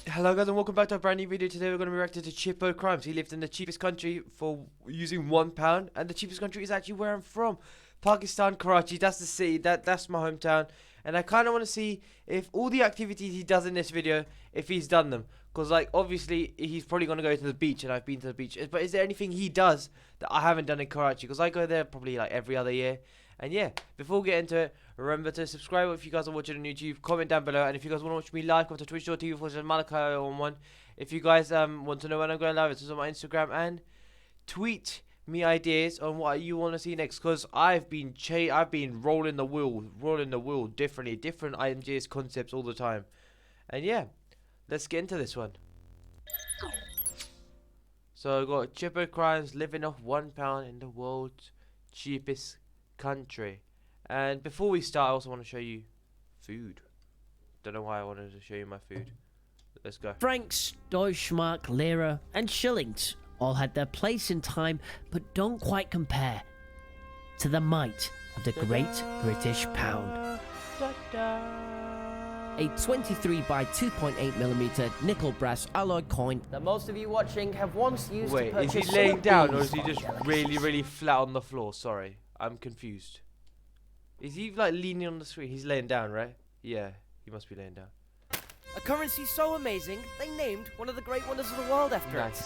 Hello guys and welcome back to a brand new video. Today we're going to be reacting to Chippo Crimes. He lived in the cheapest country for using £1, and the cheapest country is actually where I'm from, Pakistan, Karachi. That's the city, that's my hometown. And I kind of want to see if all the activities he does in this video, if he's done them. Because like obviously he's probably going to go to the beach, and I've been to the beach. But is there anything he does that I haven't done in Karachi? Because I go there probably like every other year. And yeah, before we get into it, remember to subscribe if you guys are watching on YouTube, comment down below, and if you guys want to watch me live, come to twitch.tv/Malakai11. If you guys want to know when I'm going live, it's on my Instagram, and tweet me ideas on what you want to see next, because I've been rolling the wheel different ideas, concepts all the time. And yeah, let's get into this one. So I got Chippo Crimes living off £1 in the world's cheapest country. And before we start, I also want to show you food. Don't know why I wanted to show you my food. Let's go. Francs, Deutschmark, Lira, and Shillings all had their place in time, but don't quite compare to the might of the Great British Pound. A 23 by 2.8mm nickel brass alloy coin that most of you watching have once used to purchase. Wait, is he laying down or is he just really flat on the floor? Sorry, I'm confused. Is he like leaning on the screen? He's laying down, right? Yeah, he must be laying down. A currency so amazing, they named one of the great wonders of the world after it.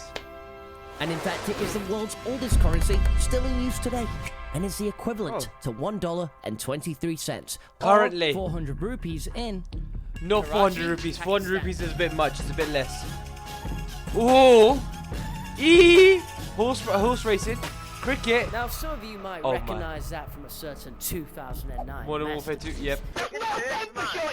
And in fact, it is the world's oldest currency, still in use today, and is the equivalent to $1.23. Currently. 400 rupees in... Not 400 rupees. 400 rupees is a bit much. It's a bit less. Oh! Horse racing. Cricket. Now, some of you might recognize that from a certain 2009 Modern Warfare 2, yep.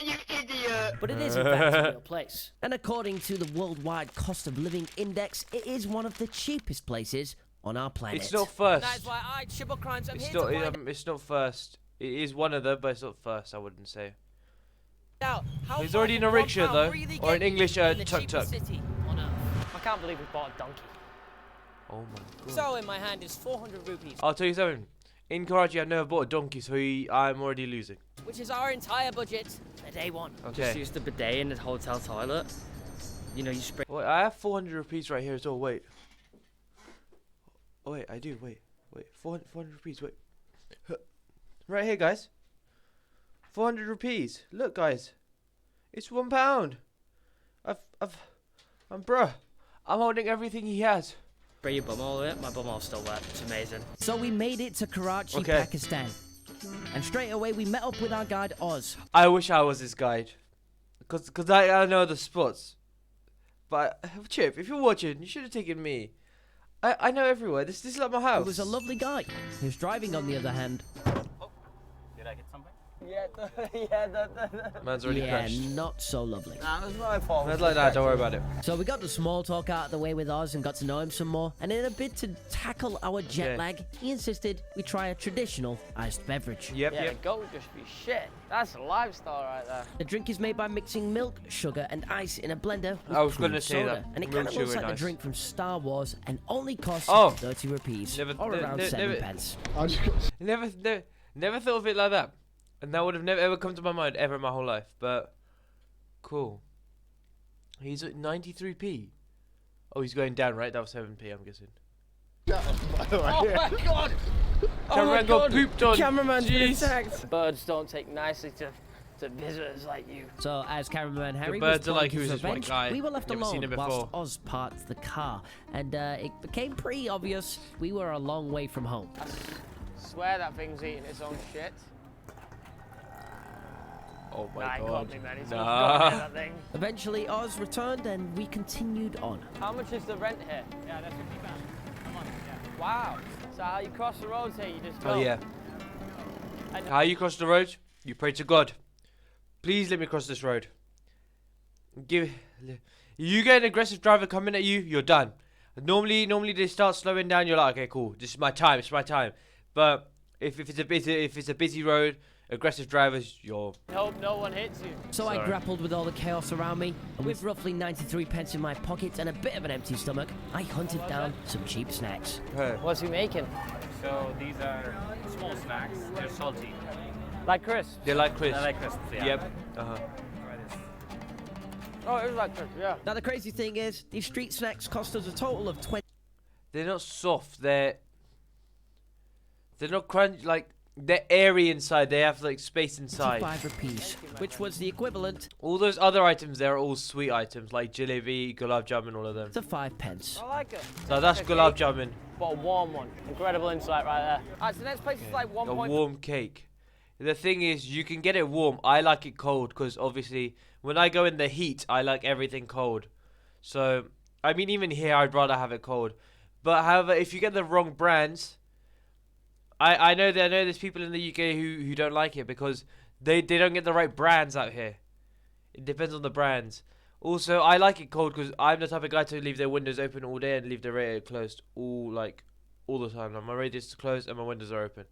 You idiot! But it is in fact a real place. And according to the Worldwide Cost of Living Index, it is one of the cheapest places on our planet. It's not first. That's why I, Chippo Crimes, It's not first. It is one of them, but it's not first, I wouldn't say. Now, he's already in a rickshaw though, or in English, tuk-tuk. I can't believe we bought a donkey. Oh my god. So in my hand is 400 rupees. I'll tell you something. In Karachi, I've never bought a donkey, so I'm already losing. Which is our entire budget for day one. Okay. Just use the bidet in the hotel toilet. You know, you spray. Wait, I have 400 rupees right here as well. Wait. Oh wait, I do. Wait. 400 rupees. Wait. Right here, guys. 400 rupees. Look, guys. It's £1. I'm holding everything he has. Spray your bum all of it. My bum all still wet. It's amazing. So we made it to Karachi, Pakistan. And straight away we met up with our guide Oz. I wish I was his guide. Cause I know the spots. But Chip, if you're watching, you should have taken me. I know everywhere. This is like my house. He was a lovely guy. Who's driving on the other hand. Oh, did I get something? Yeah, Man's already crashed. Not so lovely. Nah, it was my fault. Man's like that, don't worry about it. So we got the small talk out of the way with Oz and got to know him some more. And in a bid to tackle our jet lag, he insisted we try a traditional iced beverage. Yep. Go would just be shit. That's a lifestyle right there. The drink is made by mixing milk, sugar, and ice in a blender with I was cream gonna say soda. that. And it Milk, kind of looks sugar, like and the ice. drink from Star Wars and only costs 30 rupees, or around 7 pence. Never thought of it like that. And that would have never ever come to my mind ever in my whole life. But cool. He's at 93p. Oh, he's going down, right? That was 7p, I'm guessing. Oh my god! Cameraman got pooped on. Cameraman's been Jeez. attacked. Birds don't take nicely to visitors like you. So, as cameraman Harry birds was are like, planning who's his this white revenge, guy? we were left Never seen alone him whilst before. Oz parked the car. And it became pretty obvious we were a long way from home. I swear that thing's eating its own shit. Oh my Nah, god. got me, man. He's Nah. that thing. Eventually, Oz returned and we continued on. How much is the rent here? Yeah, that's £50 a month. Yeah. Wow. So how you cross the roads here? You just go. Oh yeah. And How you cross the road? You pray to God. Please let me cross this road. You get an aggressive driver coming at you, you're done. Normally they start slowing down. You're like, okay, cool. This is my time. It's my time. But if it's a busy road, aggressive drivers, you're. hope no one hits you. So Sorry. I grappled with all the chaos around me, and with roughly 93 pence in my pocket and a bit of an empty stomach, I hunted down some cheap snacks. What's he making? So these are small snacks. They're salty. Like crisps. They like crisps. I like crisps, yeah. Yep. Uh-huh. Try this. Oh, it was like this, yeah. Now the crazy thing is, these street snacks cost us a total of 20. They're not soft. They're not crunch. Like they're airy inside. They have like space inside. 25 rupees, which was the equivalent All those other items there are all sweet items like jalebi, gulab jamun, all of them. to 5 pence. I like it. So that's Okay. gulab jamun. But a warm one. Incredible insight right there. Alright, so the next place is like 1 A point. warm cake. The thing is, you can get it warm. I like it cold because obviously when I go in the heat, I like everything cold. So, I mean, even here, I'd rather have it cold. But however, if you get the wrong brands, I know there's people in the UK who don't like it because they don't get the right brands out here. It depends on the brands. Also, I like it cold because I'm the type of guy to leave their windows open all day and leave the radiator closed all the time. Like, my radiator's closed and my windows are open.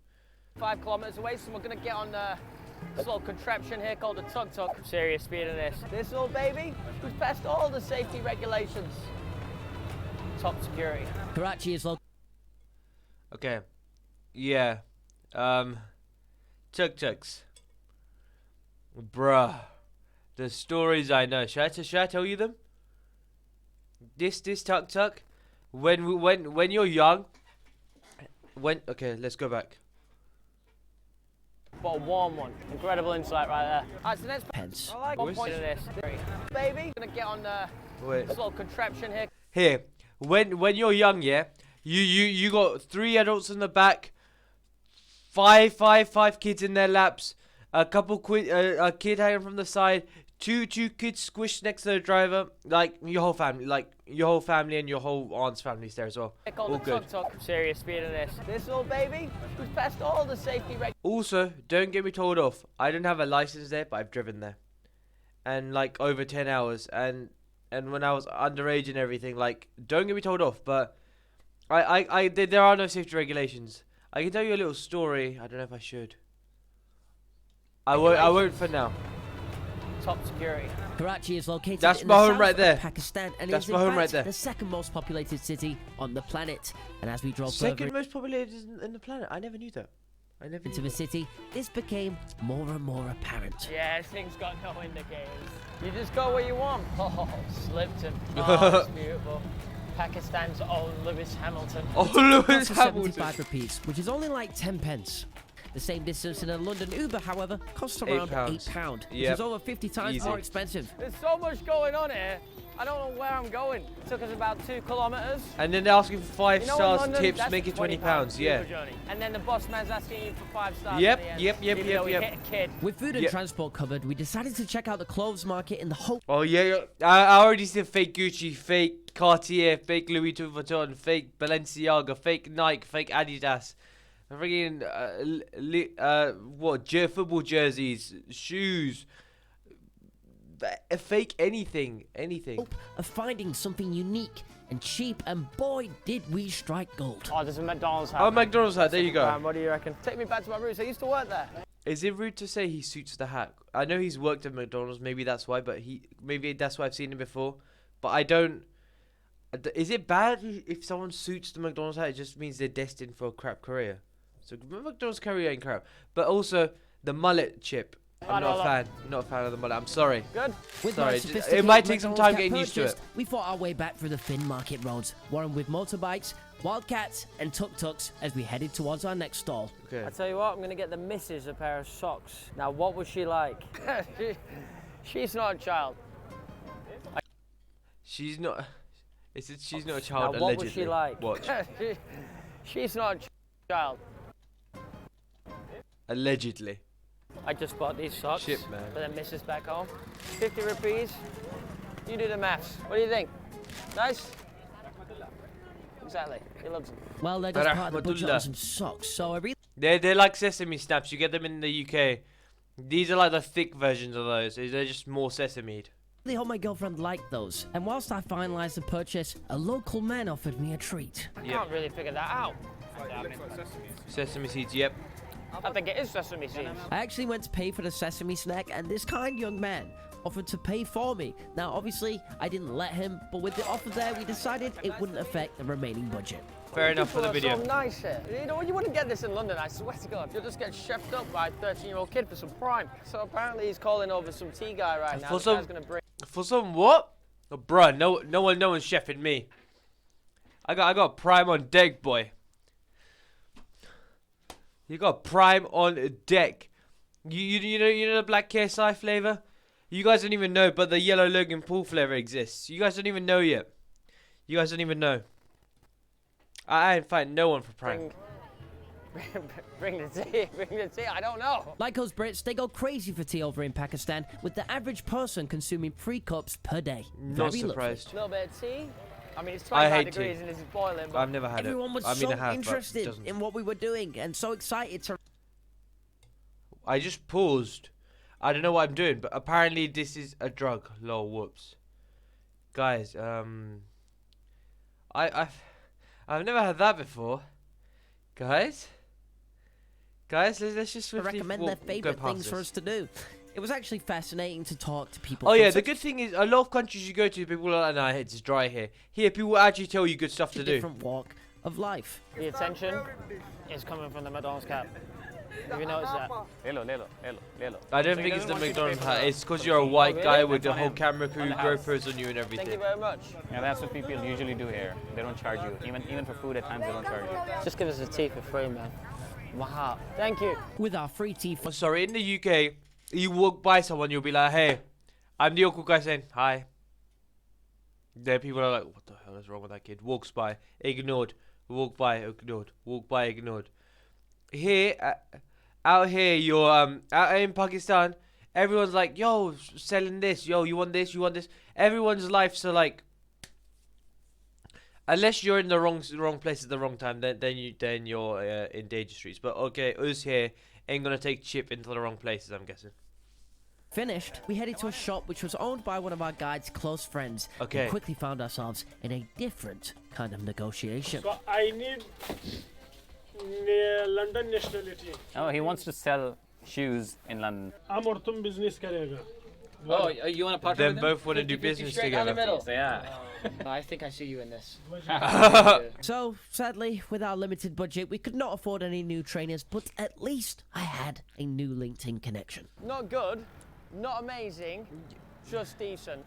5 kilometers away, so we're gonna get on this little contraption here called a tuk-tuk. Serious speed in this. This little baby who's passed all the safety regulations. Top security. Karachi is located Okay. Yeah. Tuk-tuks. Bruh. The stories I know. Should I tell you them? This tuk-tuk, when you're young, okay, let's go back. But a warm one. Incredible insight right there. Alright, so the next pence. I like 1 point in this. Baby, gonna get on Wait. this little contraption here. Here, when you're young, yeah, you got 3 adults in the back, five kids in their laps, a kid hanging from the side, two kids squished next to the driver, like your whole family and your whole aunt's family's there as well. Called All a good. tuk-tuk. Serious speed in this. This little baby who's passed all the safety regulations. Also, don't get me told off. I don't have a license there, but I've driven there, and like over 10 hours, and when I was underage and everything, like, don't get me told off. But there are no safety regulations. I can tell you a little story. I don't know if I should. I won't for now. Top security. Karachi is located That's in my the home south right of there. Pakistan and That's is my in home right fact there. the second most populated city on the planet. And as we drove Second further most populated in the planet. I never knew that. into the city, this became more and more apparent. Yeah, this thing's got no indicators. You just go where you want. Oh, slipped him. Oh, that's beautiful. Pakistan's own Lewis Hamilton. Oh, Lewis Cost us Hamilton. 75 rupees, which is only like 10 pence. The same distance in a London Uber, however, costs around £8, which Yep. is over 50 times Easy. more expensive. There's so much going on here. I don't know where I'm going. It took us about 2 kilometers. And then they're asking for 5 You know, in stars London, tips, that's make it £20 £20. Yeah. Uber journey. And then the boss man's asking you for 5 stars. Yep, at the end, yep, even though we yep. hit a kid. With food and Yep. transport covered, we decided to check out the clothes market in the hope Oh yeah. I already said fake Gucci, fake Cartier, fake Louis Vuitton, fake Balenciaga, fake Nike, fake Adidas. Freaking football jerseys, shoes, fake anything. of finding something unique and cheap, and boy, did we strike gold. Oh, there's a McDonald's hat. Oh, McDonald's hat. There you go. What do you reckon? Take me back to my roots. I used to work there. Is it rude to say he suits the hat? I know he's worked at McDonald's. Maybe that's why. But maybe that's why I've seen him before. But I don't. Is it bad if someone suits the McDonald's hat? It just means they're destined for a crap career. So McDonald's career ain't crap. But also the mullet chip. I'm not a fan. Not a fan of the mullet. I'm sorry. Good. With Sorry, my it sophisticated might take some McDonald's time cat getting used to it. purchased, we fought our way back through the Finn Market roads, warring with motorbikes, wildcats, and tuk-tuks as we headed towards our next stall. Okay. I tell you what, I'm gonna get the missus a pair of socks. Now, what was she like? She's not a child. She's not. She's not a child. Now, what allegedly. was she like? Watch. She's not a child. Allegedly. I just bought these socks Shit, man. for the missus back home. 50 rupees. You do the maths. What do you think? Nice? Exactly. He loves them. Well, they're just part of the budget Rahmatullah. on some socks, so I really They're like sesame snaps. You get them in the UK. These are like the thick versions of those. They're just more sesame. hope my girlfriend liked those. And whilst I finalised the purchase, a local man offered me a treat. I can't really figure that out. Sesame seeds. Yep. I think it is sesame seeds. I actually went to pay for the sesame snack, and this kind young man offered to pay for me. Now, obviously, I didn't let him, but with the offer there, we decided it wouldn't affect the remaining budget. Fair enough for the People video. are so nice here. You know, you wouldn't get this in London, I swear to God. You'll just get chefed up by a 13-year-old kid for some prime. So apparently he's calling over some tea guy right now. For The some- guy's gonna bring For some what? Oh, bruh, no one's chefing me. I got prime on deck, boy. You got prime on deck. You know the black KSI flavor? You guys don't even know, but the yellow Logan Paul flavor exists. You guys don't even know yet. You guys don't even know. I ain't fighting no one for prime. Bring the tea. Bring the tea. I don't know. Like us Brits, they go crazy for tea over in Pakistan, with the average person consuming 3 cups per day. Not Very surprised. A little bit of tea. I mean, it's I 25 hate degrees tea. and this is boiling. But I've never had Everyone was it. I mean, I so have, interested but it doesn't. in what we were doing and so excited to... I just paused. I don't know what I'm doing, but apparently this is a drug. Lol, whoops. Guys, I've never had that before. Guys, let's just swiftly recommend their go favourite past things for this. us to do. It was actually fascinating to talk to people. Oh from yeah, the such good thing is a lot of countries you go to, people are like, nah, it's dry here. Here, people actually tell you good stuff a to do. different walk of life. the attention is coming from the McDonald's cap. Have you noticed that? Lelo. I don't So he think it's doesn't the want you to McDonald's pay for hat. the- It's because for you're a the white fee. guy Really? with the That's whole on him. camera crew, On the house. GoPros on you and Thank you everything. very much. Yeah, that's what people usually do here. They don't charge you. Even for food at times they don't charge you. Just give us a tea for free, man. Wow. Thank you. With our free tea Oh, sorry, in the UK, you walk by someone, you'll be like, hey, I'm the local guy saying, hi. There people are like, what the hell is wrong with that kid? Walks by, ignored. Walk by, ignored. Walk by, ignored. Here, out here, you're, out in Pakistan, everyone's like, yo, selling this. Yo, you want this? You want this? Everyone's lives are like, unless you're in the wrong place at the wrong time, then you're in danger streets. But okay, us here ain't gonna take Chip into the wrong places, I'm guessing. finished, we headed to a shop which was owned by one of our guide's close friends. Okay. And quickly found ourselves in a different kind of negotiation. So I need London nationality. Oh, he wants to sell shoes in London. हम और तुम business करेगा. Oh, you want to partner Them with him? both want to do 50-50 business straight down the together. middle. Yeah. I think I see you in this. So, sadly, with our limited budget, we could not afford any new trainers, but at least I had a new LinkedIn connection. Not good, not amazing, just decent.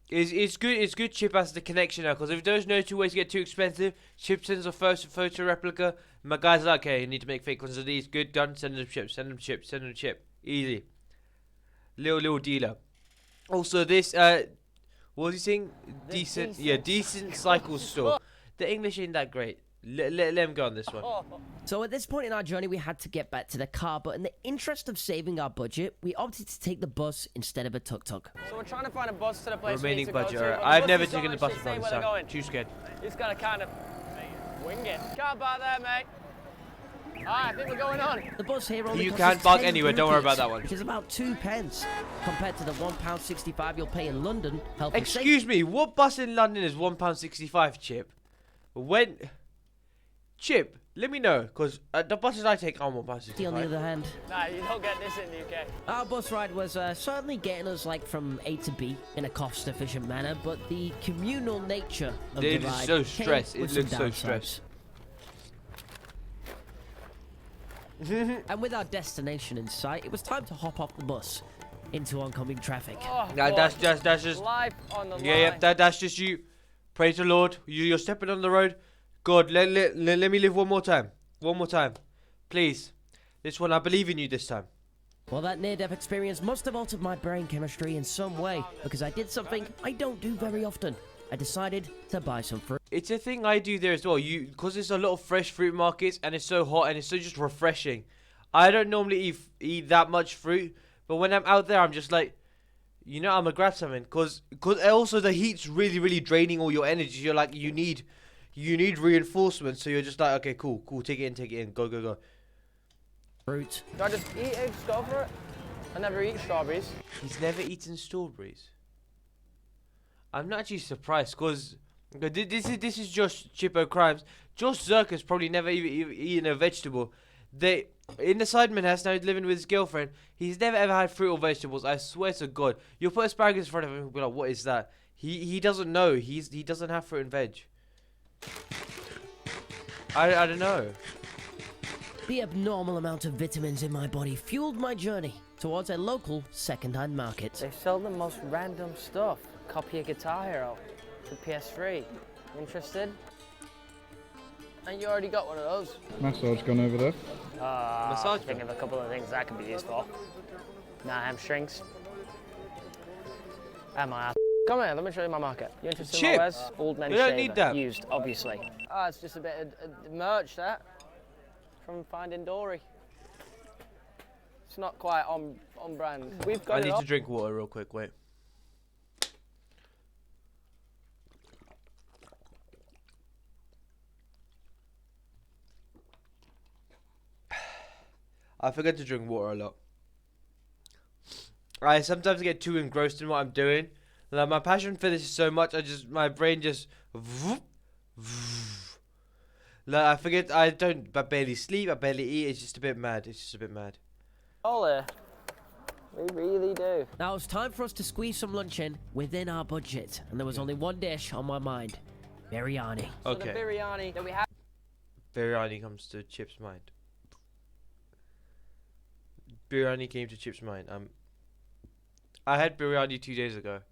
It's good Chip has the connection now, because if those no two ways get too expensive, Chip sends a first photo replica. My guy's like, okay, you need to make fake ones of these. Good, done. Send them Chip. Send them Chip. Send them Chip. Easy. Little dealer. Also, this what was he saying? Decent, yeah, decent cycle store. The English ain't that great. Let him go on this one. So at this point in our journey, we had to get back to the car, but in the interest of saving our budget, we opted to take the bus instead of a tuk-tuk. So we're trying to find a bus to the place Remaining we need to budget. go to, Alright. but I've bus never is taken the not bus actually before saying this where they're time. going. Too scared. Just gotta kind of wing it. Can't buy there, mate. Alright, I think we're going on. The bus here only You costs can't us park 10 anywhere, don't worry about rupees, that one. which is about 2 pence, compared to the £1.65 you'll pay in London. Health and safety. Excuse me, what bus in London is £1.65, Chip? When... Chip, let me know, because the buses I take are On the £1.65. other hand, Nah, you don't get this in the UK. our bus ride was certainly getting us like from A to B in a cost-efficient manner, but the communal nature of It the is ride so came stressed. It with some looks so downsides. stressed. And with our destination in sight, it was time to hop off the bus into oncoming traffic. Oh, Nah, God. that's just... Life on the Yeah, line. that's just you. Praise the Lord. You're stepping on the road. God, let me live one more time. One more time. Please. This one, I believe in you this time. Well, that near-death experience must have altered my brain chemistry in some way, because I did something I don't do very often. I decided to buy some fruit. It's a thing I do there as well. Because there's a lot of fresh fruit markets and it's so hot and it's so just refreshing. I don't normally eat that much fruit, but when I'm out there, I'm just like, you know, I'm gonna grab something. Because also the heat's really, really draining all your energy. You're like, you need reinforcement. So you're just like, okay, cool, take it in, go. Fruit. Do I just eat it, just go for it? I never eat strawberries. He's never eaten strawberries. I'm not actually surprised, because this is Josh Chippo Crimes. Josh Zerka's probably never even eaten a vegetable. In the Sidemen house now, he's living with his girlfriend. He's never ever had fruit or vegetables. I swear to God. You'll put asparagus in front of him and be like, what is that? He doesn't know. He doesn't have fruit and veg. I don't know. The abnormal amount of vitamins in my body fueled my journey towards a local second-hand market. They sell the most random stuff. Copy a Guitar Hero for PS3. Interested? And you already got one of those. Massage gun over there. Massage Think of a couple of things that could be used for. Nah, hamstrings. And my ass. Come here, let me show you my market. You interested in my Chip. wares? Old men We don't shaver. need that. Used, obviously. Ah, it's just a bit of merch, that. From Finding Dory. It's not quite on brand. We've got I it need all. to drink water real quick. Wait. I forget to drink water a lot. I sometimes get too engrossed in what I'm doing. Like my passion for this is so much, my brain just. Like I forget. I barely sleep. I barely eat. It's just a bit mad. It's just a bit mad. All there. We really do. Now it's time for us to squeeze some lunch in within our budget, and there was only one dish on my mind: biryani. So Okay. the biryani that we have. Biryani comes to Chip's mind. Biryani came to Chip's mind. I had biryani 2 days ago.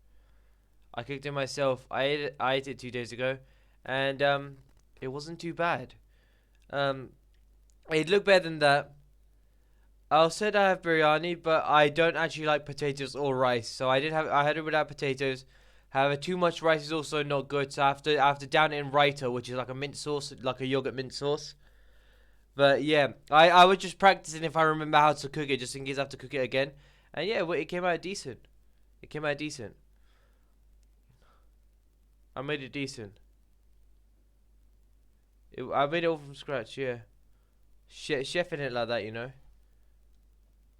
I cooked it myself. I ate it 2 days ago, and it wasn't too bad. It looked better than that. I said I have biryani, but I don't actually like potatoes or rice, so I had it without potatoes. However, too much rice is also not good, so I have to down it in raita, which is like a mint sauce, like a yogurt mint sauce. But yeah, I was just practicing if I remember how to cook it, just in case I have to cook it again. And yeah, it came out decent. It came out decent. I made it decent. I made it all from scratch, yeah. Chefing it like that, you know.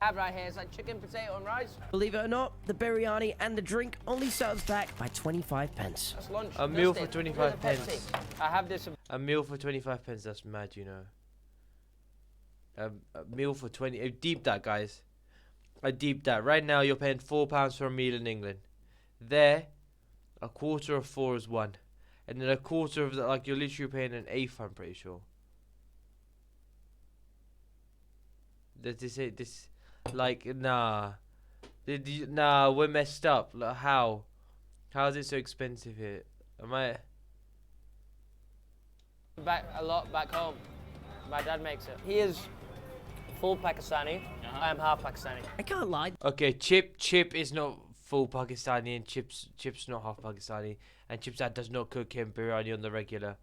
Have right here is like chicken, potato, and rice. Believe it or not, the biryani and the drink only set us back by 25 pence. That's lunch. A meal Dustin, for 25 here's a Pepsi. pence. I have this. A meal for 25 pence, that's mad, you know. A meal for 20. Deep that, guys. I deep that. Right now, you're paying £4 for a meal in England. There, a quarter of 4 is 1. And then a quarter of that, like, you're literally paying an eighth, I'm pretty sure. This, like, nah. Nah, we're messed up. Like, how? How is it so expensive here? Am I... A lot back home. My dad makes it. He is full Pakistani. I am half Pakistani. I can't lie. Okay, Chip is not full Pakistani, and Chip's not half Pakistani, and Chip's dad does not cook him biryani on the regular,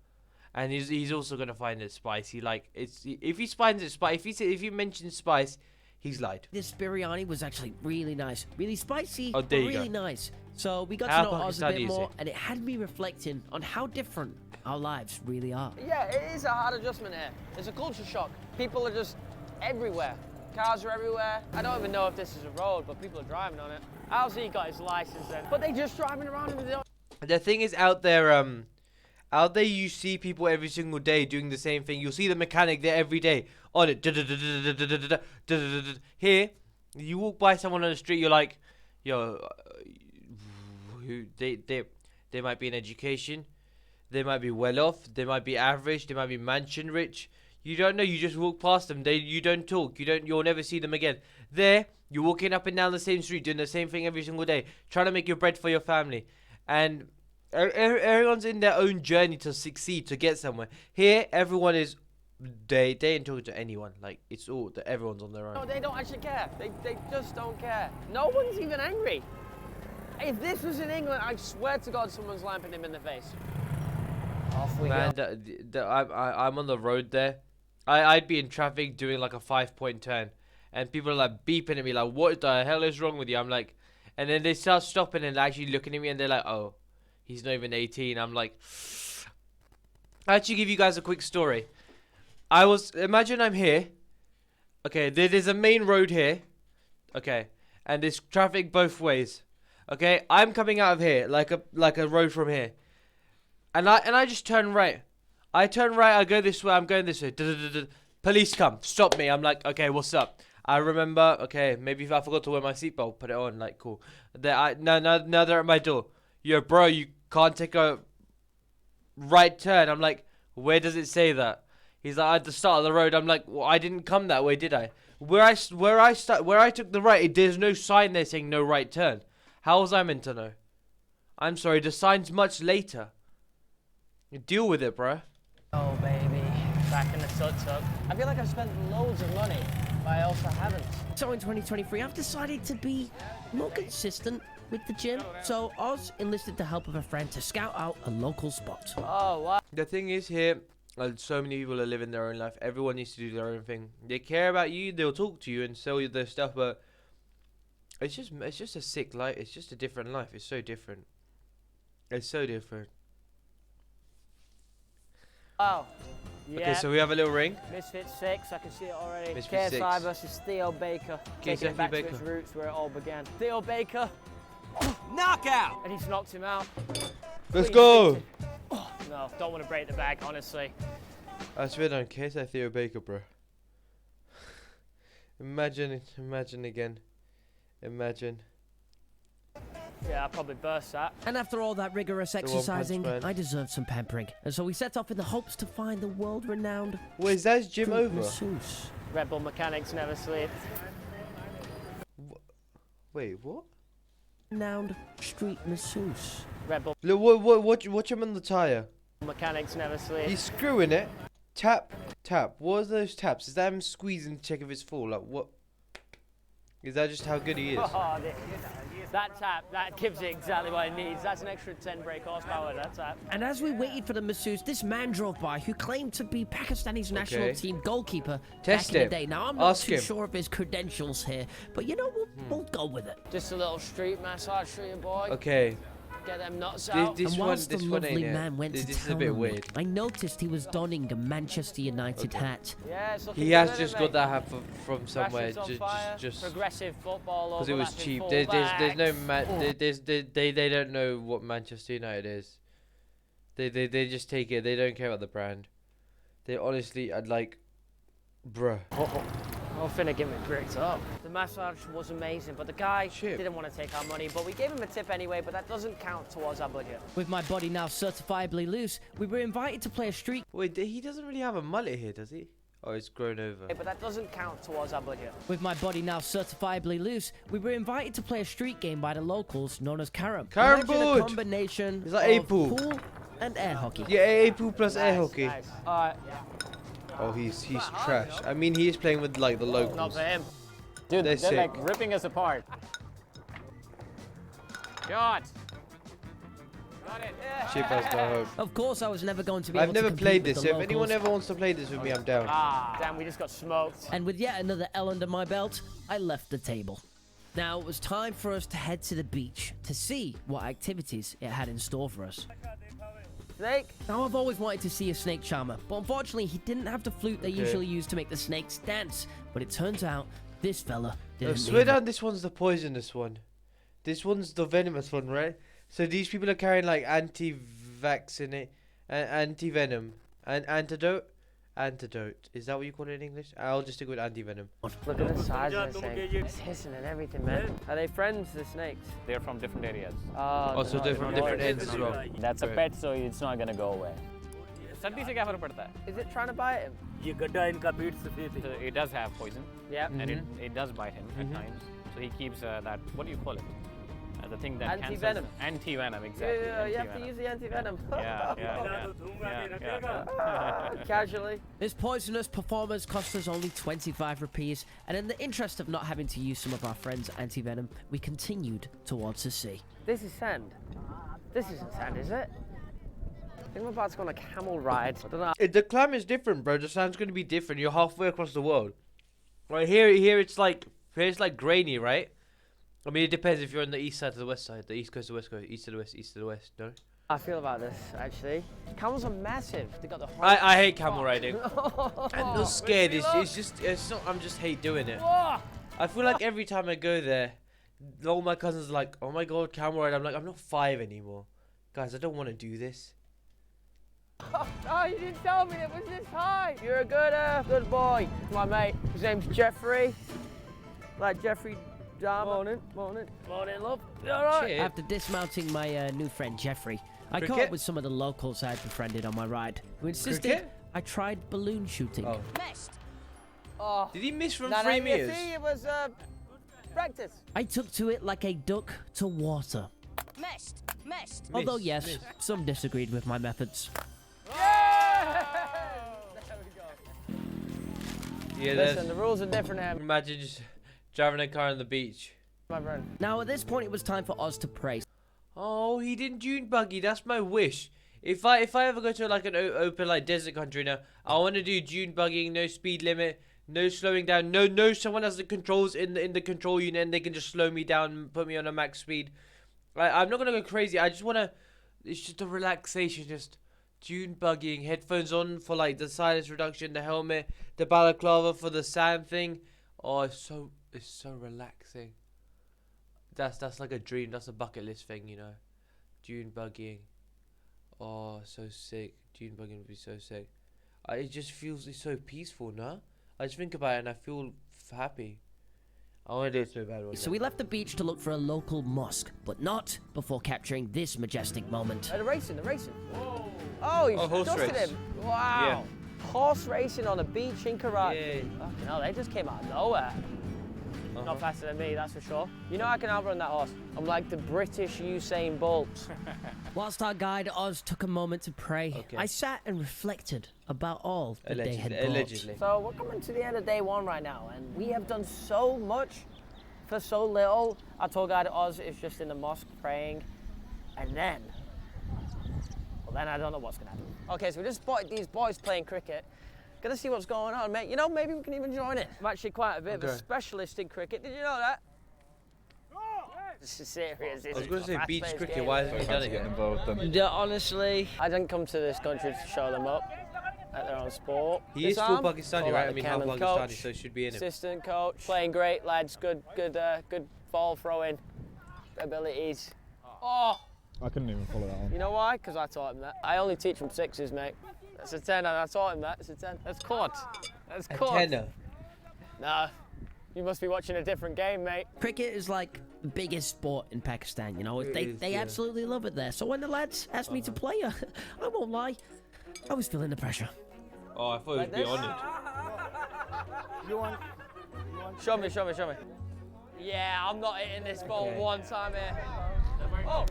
and he's also gonna find it spicy. Like if he finds it spicy, if you mention spice, he's lied. This biryani was actually really nice, really spicy, Oh, but there you really go. nice. So we got How to know ours a Pakistani bit is more, it? and it had me reflecting on how different our lives really are. Yeah, it is a hard adjustment here. It's a culture shock. People are just everywhere. Cars are everywhere. I don't even know if this is a road, but people are driving on it. How's he got his license then? But they just driving around and they don't. The thing is, out there you see people every single day doing the same thing. You'll see the mechanic there every day on it. Here, you walk by someone on the street, you're like, yo, who they might be in education, they might be well off, they might be average, they might be mansion rich. You don't know. You just walk past them. You don't talk. You'll never see them again. There, you're walking up and down the same street, doing the same thing every single day, trying to make your bread for your family, and everyone's in their own journey to succeed, to get somewhere. Here, everyone is. They ain't talking to anyone. Like it's all that everyone's on their own. No, they don't actually care. They just don't care. No one's even angry. If this was in England, I swear to God, someone's lamping him in the face. Off we Man, go. I'm on the road there. I'd be in traffic doing like a 5-point turn, and people are like beeping at me like, what the hell is wrong with you? I'm like, and then they start stopping and actually looking at me, and they're like, oh, he's not even 18. I'm like, I'll actually give you guys a quick story. Imagine I'm here. Okay, there's a main road here. Okay, and there's traffic both ways. Okay, I'm coming out of here like a road from here, and I just turn right. I turn right, I go this way, I'm going this way. Police come, stop me. I'm like, okay, what's up? I remember, okay, maybe if I forgot to wear my seatbelt, put it on, like, cool. Now they're at my door. Yo, bro, you can't take a right turn. I'm like, where does it say that? He's like, at the start of the road. I'm like, well, I didn't come that way, did I? Where I took the right, there's no sign there saying no right turn. How was I meant to know? I'm sorry, the sign's much later. Deal with it, bruh. Oh, baby. Back in the tuk-tuk. I feel like I've spent loads of money, but I also haven't. So in 2023, I've decided to be more consistent with the gym. So Oz enlisted the help of a friend to scout out a local spot. Oh, wow. The thing is here, so many people are living their own life. Everyone needs to do their own thing. They care about you, they'll talk to you and sell you their stuff, but it's just a sick life. It's just a different life. It's so different. It's so different. Wow. Yeah. Okay, so we have a little ring. Misfit 6, I can see it already. Misfit KSI 6 versus Theo Baker. KSI Taking it back Baker. to its roots where it all began. Theo Baker. Knockout! And he's knocked him out. Let's Please go. beat it. Oh, no, don't want to break the back, honestly. I swear on KSI Theo Baker, bro. Imagine it. Imagine again. Imagine. Yeah, I'll probably burst that. And after all that rigorous One Punch exercising, Man. I deserved some pampering. And so we set off in the hopes to find the world-renowned Wait, is that his gym street over? masseuse. Red Bull mechanics never sleep. Wait, what? Renowned street masseuse. Red Bull Look, watch him on the tire. mechanics never sleep. He's screwing it. Tap, tap. What are those taps? Is that him squeezing to check if it's full? Like, what? Is that just how good he is? Oh, that tap, that gives it exactly what it needs. That's an extra 10 brake horsepower, that tap. And as we waited for the masseuse, this man drove by who claimed to be Pakistani's national Okay. team goalkeeper Test back in him. the day. Now, I'm not Ask too him. sure of his credentials here, but you know, we'll go with it. Just a little street massage for you, boy. Okay. Get them nuts out. This And one, whilst the this one lovely ain't man it. went to This is a town bit on me, weird. I noticed he was donning a Manchester United hat. Yeah, it's looking He good, has isn't just it, got mate? that hat from somewhere, Rashford's on fire. just Progressive football because it was overlapping cheap. full There's no back. they don't know what Manchester United is. They just take it. They don't care about the brand. They honestly, I'd like, bruh. Oh, finna get me bricked up. The massage was amazing, but the guy Chip. didn't want to take our money, but we gave him a tip anyway, but that doesn't count towards our budget. With my body now certifiably loose, we were invited to play a street Wait, he doesn't really have a mullet here, does he? Oh, it's grown over. But that doesn't count towards our budget. With my body now certifiably loose, we were invited to play a street game by the locals known as Carom. Carom Imagine a board! combination It's like of A-pool. pool and air hockey. Yeah, AA pool plus air hockey. Nice. All right. Oh, he's trash. I mean, he is playing with like the Not locals. for him. Dude, They're they're like sick. ripping us apart. God. Got it. Chip has no hope. Of course, I was never going to be I've able to never compete played with this. the If anyone locals. ever wants to play this with me, I'm down. Ah, damn, we just got smoked. And with yet another L under my belt, I left the table. Now it was time for us to head to the beach to see what activities it had in store for us. Snake? Now I've always wanted to see a snake charmer, but unfortunately he didn't have the flute they usually use to make the snakes dance. But it turns out this fella No, didn't swear either. down, this one's the poisonous one. This one's the venomous one, right? So these people are carrying like anti-vaccinate, anti-venom, and antidote. Antidote. Is that what you call it in English? I'll just stick with anti-venom. Look at the size of this thing. It's hissing and everything, man. Are they friends, the snakes? They're from different areas. Oh, so they're from different ends as well. That's a Right. pet, so it's not gonna go away. सर्दी से क्या फर्क पड़ता है? Is it trying to bite him? ये गड्ढा इनका पेट सफेद है। So it does have poison, Yeah. and it does bite him at times. So he keeps that. What do you call it? The thing that Anti-venom. cancels. Anti-venom, exactly. Yeah, you have to anti-venom. use the anti-venom. Yeah. Casually. This poisonous performance cost us only 25 rupees, and in the interest of not having to use some of our friends' anti-venom, we continued towards the sea. This is sand. This isn't sand, is it? I think we're about to go on a camel ride. I don't know. The climate is different, bro. The sound's gonna be different. You're halfway across the world. Right here it's like grainy, right? I mean, it depends if you're on the east side to the west side, the east coast to west coast, east to the west, east to the west. No. I feel about this, actually. Camels are massive. They got the whole I hate camel riding. I'm not scared. It's not. I'm just hate doing it. I feel like every time I go there, all my cousins are like, "Oh my god, camel ride!" I'm like, I'm not 5 anymore, guys. I don't want to do this. Oh, you didn't tell me it was this high. You're a good boy. My mate, his name's Jeffrey. Like Jeffrey Dahmer. Morning, love. You all right? Chip. After dismounting my new friend Jeffrey, I caught Cricket? up with some of the locals I'd befriended on my ride, who insisted Cricket? I tried balloon shooting. Oh. Oh. Did he miss from No, 3 you meters? see, it was practice. I took to it like a duck to water. Missed. Although, yes, some disagreed with my methods. Yeah! There we go. Yeah, Listen, the rules are different here, imagine just driving a car on the beach. my friend. Now, at this point, it was time for Oz to pray. Oh, he didn't dune buggy. That's my wish. If I ever go to like an open like desert country now, I want to do dune buggying, no speed limit, no slowing down, no someone has the controls in the control unit and they can just slow me down and put me on a max speed. I'm not gonna go crazy. I just wanna. It's just a relaxation, just dune buggying, headphones on for like the silence reduction, the helmet, the balaclava for the sand thing. Oh, it's so relaxing. That's like a dream. That's a bucket list thing, you know. Dune buggying. Oh, so sick. Dune buggying would be so sick. It just feels it's so peaceful, no? I just think about it and I feel happy. I want to do it so bad. So we left the beach to look for a local mosque, but not before capturing this majestic moment. The racing. Oh, he's horse dusted race. him. Wow. Horse racing on a beach in Karachi. Fucking hell, they just came out of nowhere. Not faster than me, that's for sure. You know I can outrun that horse. I'm like the British Usain Bolt. Whilst our guide Oz took a moment to pray, I sat and reflected about all that they had brought. Allegedly. So we're coming to the end of day 1 right now, and we have done so much for so little. Our tour guide Oz is just in the mosque praying, and then I don't know what's gonna happen. Okay, so we just spotted these boys playing cricket. Gonna see what's going on, mate. You know, maybe we can even join it. I'm actually quite a bit of a specialist in cricket. Did you know that? This is serious. I was going to say beach cricket. Why hasn't he done it yet? Honestly, I didn't come to this country to show them up at their own sport. He is full Pakistani, right? I mean, half Pakistani, so he should be in it. Assistant coach, playing great, lads. Good ball throwing abilities. Oh, I couldn't even follow that one. you know why? Because I taught him that. I only teach him 6s, mate. That's a 10, and I taught him that. It's a 10. That's caught. That's caught. A tenner. Nah, you must be watching a different game, mate. Cricket is like the biggest sport in Pakistan, you know. They absolutely love it there. So when the lads asked me to play, I won't lie, I was feeling the pressure. Oh, I thought it would be on it. Show me. Yeah, I'm not hitting this ball one time here. Oh,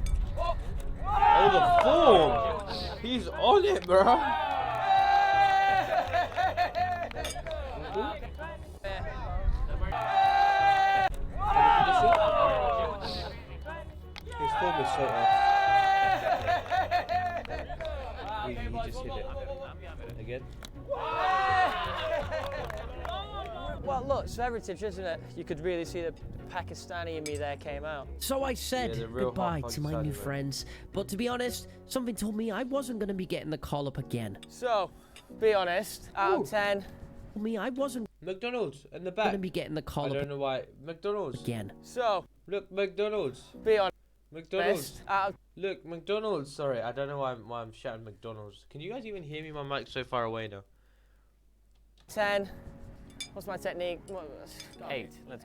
Oh, the form! He's on it, bro. His form is so off. He just hit it. Again? Well, look, it's heritage, isn't it? You could really see the Pakistani in me there came out. So I said the real goodbye hot to my Pakistani, new right? friends, but to be honest, something told me I wasn't going to be getting the call up again. So, be honest, out of 10. Told me I wasn't McDonald's in the going back. to be getting the I call don't up know why. McDonald's. again. So, Look, McDonald's. be honest, McDonald's. out of Look, McDonald's. Sorry, I don't know why I'm shouting McDonald's. Can you guys even hear me? My mic's so far away now. 10. What's my technique? 8. Let's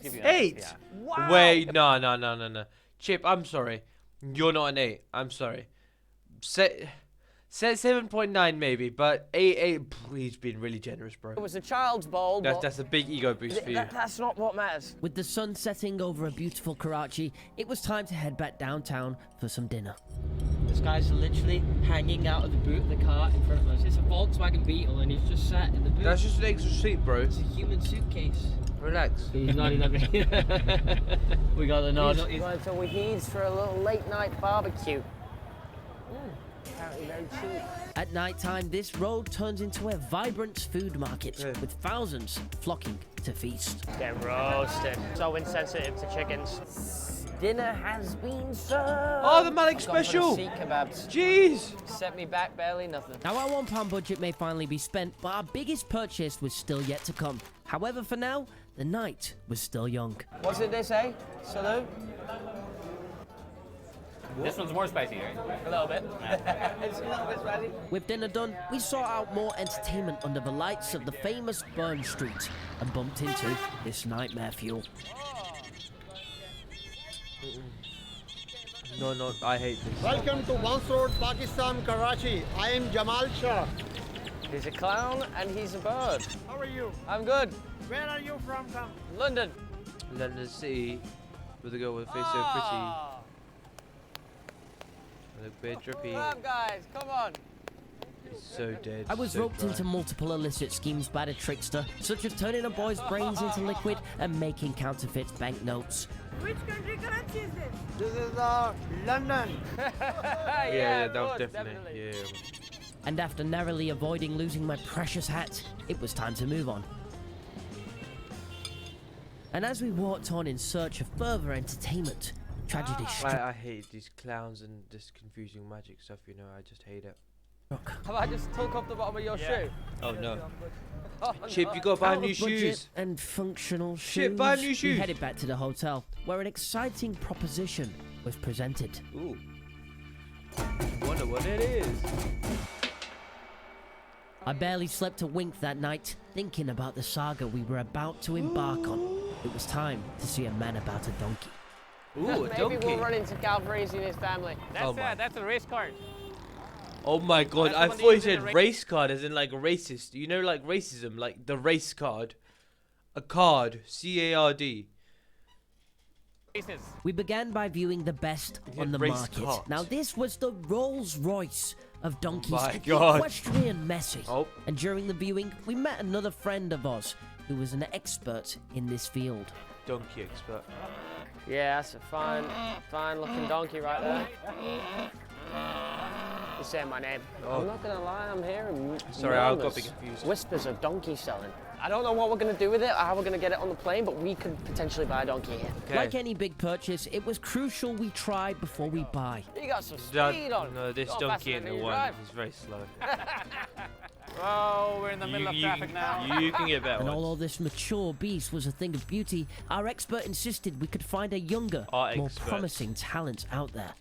give you 8? Yeah. Wow. Wait, no. Chip, I'm sorry. You're not an 8. I'm sorry. Set 7.9 maybe, but 8. He's been really generous, bro. It was a child's bowl, but That's a big ego boost for you. that's not what matters. With the sun setting over a beautiful Karachi, it was time to head back downtown for some dinner. This guy's literally hanging out of the boot of the car in front of us. It's a Volkswagen Beetle and he's just sat in the boot. That's just an extra seat, bro. It's a human suitcase. Relax. He's not We got the nod. Right, so we heads for a little late night barbecue. Apparently very cheap. At night time, this road turns into a vibrant food market, with thousands flocking to feast. Getting roasted. So insensitive to chickens. Dinner has been served. Oh, the Malik I've gone for the special. Sikh kebabs. Jeez. Set me back barely nothing. Now, our £1 budget may finally be spent, but our biggest purchase was still yet to come. However, for now, the night was still young. What's it this, eh? Salute? This one's more spicy, right? A little bit. It's a little bit spicy. With dinner done, we sought out more entertainment under the lights of the famous Burn Street and bumped into this nightmare fuel. No, I hate this. Welcome to Bounce Road, Pakistan, Karachi. I am Jamal Shah. He's a clown and he's a bird. How are you? I'm good. Where are you from, Tom? London. London City, with a girl with a face so pretty. And a bit drippy. Come on, guys, come on. It's so dead. I was so roped dry. into multiple illicit schemes by the trickster, such as turning a boy's brains into liquid and making counterfeit banknotes. Which country currency is this? This is London. Yeah, that was good, definitely. Yeah. And after narrowly avoiding losing my precious hat, it was time to move on. And as we walked on in search of further entertainment, tragedy struck. I hate these clowns and this confusing magic stuff, you know, I just hate it. Have I just took off the bottom of your shoe? Oh no. Oh, Chip, no. you gotta buy Out new of budget shoes. and functional Shit, shoes, buy new we shoes. headed back to the hotel, where an exciting proposition was presented. Ooh. Wonder what it is. I barely slept a wink that night, thinking about the saga we were about to embark on. It was time to see a man about a donkey. Ooh, a Maybe donkey. we'll run into Calvarese and his family. That's a race cart. Oh my god, That's I the one thought you they use in said the race card as in like racist. You know, like racism, like the race card. A card, C-A-R-D. Races. We began by viewing the best Yeah, on the race market. cart. Now this was the Rolls Royce of donkeys, My God. equestrian messy. Oh. And during the viewing, we met another friend of ours who was an expert in this field. Donkey expert. Yeah, that's a fine looking donkey right there. You're saying my name. Oh. I'm not gonna lie, I'm hearing Sorry, I got a murmurs, bit confused. whispers of donkey selling. I don't know what we're gonna do with it, or how we're gonna get it on the plane, but we could potentially buy a donkey here. Okay. Like any big purchase, it was crucial we try before we buy. You got some speed That- on it. no, this You're donkey faster ain't the than you one. drive. He's very slow. Oh, we're in the middle of traffic now. You can get better And ones. although this mature beast was a thing of beauty, our expert insisted we could find a younger, Our more expert. promising talent out there.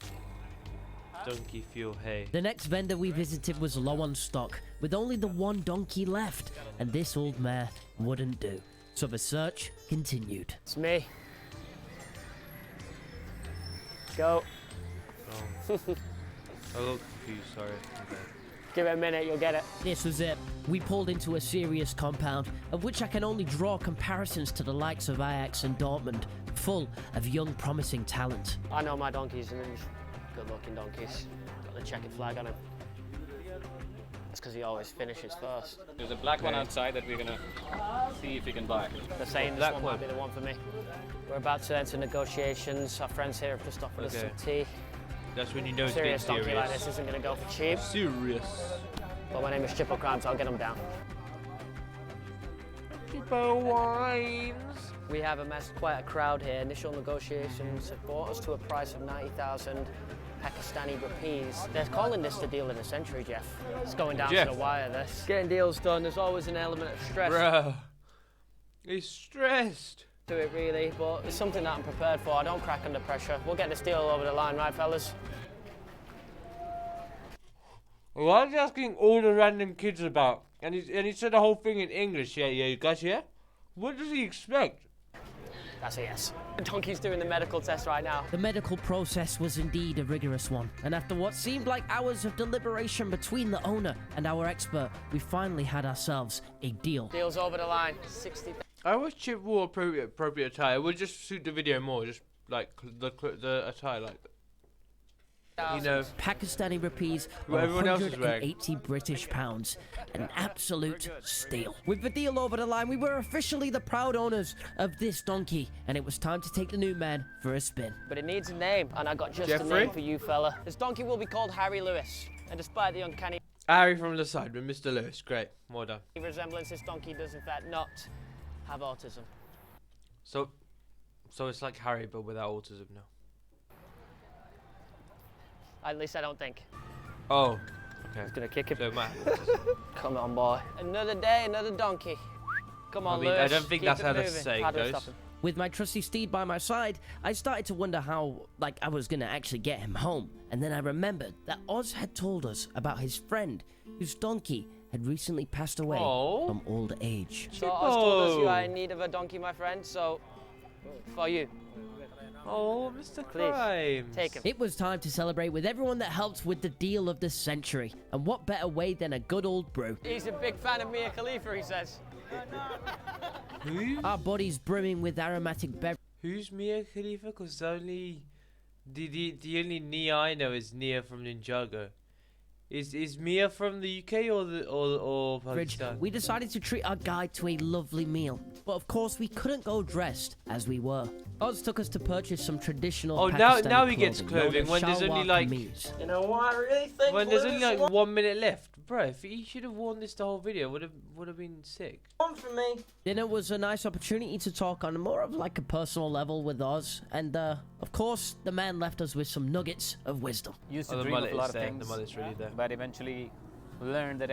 Donkey fuel, hey. The next vendor we visited was low on stock, with only the one donkey left, and this old mare wouldn't do. So the search continued. It's me. Go. I got confused, sorry. Okay. Give it a minute, you'll get it. This was it. We pulled into a serious compound, of which I can only draw comparisons to the likes of Ajax and Dortmund, full of young, promising talent. I know my donkeys, and they're good looking donkeys. Got the checkered flag on him. That's because he always finishes first. There's a black one outside that we're gonna see if we can buy. They're saying this Black one one. might be the one for me. We're about to enter negotiations. Our friends here have just offered us Okay. some tea. That's when you know it's getting Serious donkey like serious. this isn't going to go for cheap. Serious. But my name is Chippo Crimes, I'll get them down. Chippo wines. We have amassed quite a crowd here. Initial negotiations have brought us to a price of 90,000 Pakistani rupees. They're calling this the deal of the century, Jeff. It's going down Jeff. to the wire, this. Getting deals done, there's always an element of stress Bro. He's stressed. to it, really, but it's something that I'm prepared for. I don't crack under pressure. We'll get this deal over the line, right, fellas? Why is he asking all the random kids about? And he said the whole thing in English. Yeah, you guys hear? What does he expect? That's a yes. The donkey's doing the medical test right now. The medical process was indeed a rigorous one, and after what seemed like hours of deliberation between the owner and our expert, we finally had ourselves a deal. Deal's over the line. 60,000. I wish Chip wore appropriate attire. It would just suit the video more. Just like the attire, like you know. Pakistani rupees What or everyone else is wearing. 180 British pounds. An absolute steal. With the deal over the line, we were officially the proud owners of this donkey, and it was time to take the new man for a spin. But it needs a name, and I got just a Jeffrey? name for you, fella. This donkey will be called Harry Lewis, and despite the uncanny Harry from the side with Mr. Lewis. Great, well done. resemblance, this donkey does in fact not have autism. So it's like Harry but without autism now. At least I don't think. Oh, okay. He's gonna kick him. So Matt. Come on, boy. Another day, another donkey. Come on, I mean, Lewis. I don't think keep that's it how the moving. saying How do I goes. stop him? With my trusty steed by my side, I started to wonder how, I was gonna actually get him home. And then I remembered that Oz had told us about his friend, whose donkey had recently passed away Oh. from old age. So Oz told us you Chippo. are in need of a donkey, my friend, so for you. Oh, Mr. Please, Crimes. take him. It was time to celebrate with everyone that helped with the deal of the century. And what better way than a good old brew? He's a big fan of Mia Khalifa, he says. Who? Our bodies brimming with aromatic beverages. Who's Mia Khalifa? Because the only only Nia I know is Nia from Ninjago. Is Mia from the UK or Pakistan? We decided to treat our guide to a lovely meal. But of course, we couldn't go dressed as we were. Oz took us to purchase some traditional now he Pakistani gets clothing, clothing when there's only shalwar like kameez. You know what I really think? when there's only like 1 minute left, bro. If he should have worn this the whole video, would have been sick. One for me. Dinner was a nice opportunity to talk on more of like a personal level with Oz, and of course, the man left us with some nuggets of wisdom. Used to The dream of mullet a lot is of there. things, The mullet's really there. but eventually learned that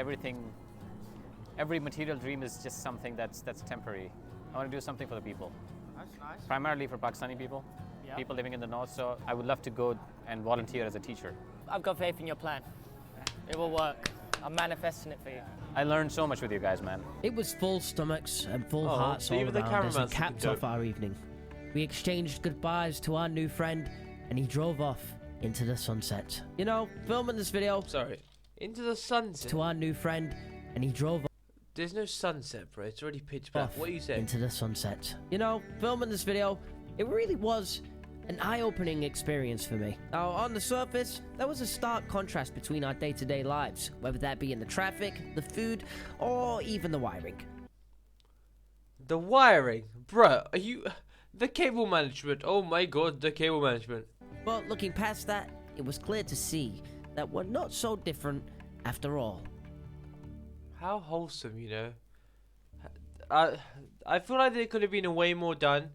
every material dream is just something that's temporary. I want to do something for the people. That's nice. Primarily for Pakistani people, Yeah. people living in the north. So I would love to go and volunteer as a teacher. I've got faith in your plan. It will work. I'm manifesting it for you. I learned so much with you guys, man. It was full stomachs and full Oh, hearts so all even the around as we cameraman's looking capped dope. off our evening. We exchanged goodbyes to our new friend, and he drove off into the sunset. You know, filming this video Sorry. Into the sunset. to our new friend, and he drove There's no sunset, bro. It's already pitch black. off What are you saying? into the sunset. You know, filming this video, it really was an eye-opening experience for me. Now, on the surface, there was a stark contrast between our day-to-day lives, whether that be in the traffic, the food, or even the wiring. The wiring, bro. Are you? The cable management. Oh my god, the cable management. But looking past that, it was clear to see that we're not so different after all. How wholesome, you know. I feel like there could have been a way more done,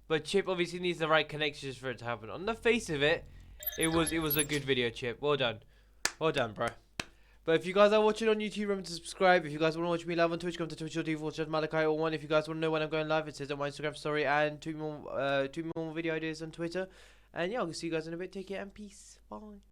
but Chip obviously needs the right connections for it to happen. On the face of it, it was a good video, Chip. Well done, bro. But if you guys are watching on YouTube, remember to subscribe. If you guys want to watch me live on Twitch, come to twitch.tv/Malakai01. If you guys want to know when I'm going live, it says on my Instagram story, and two more video ideas on Twitter. And yeah, I'll see you guys in a bit. Take care and peace. Bye.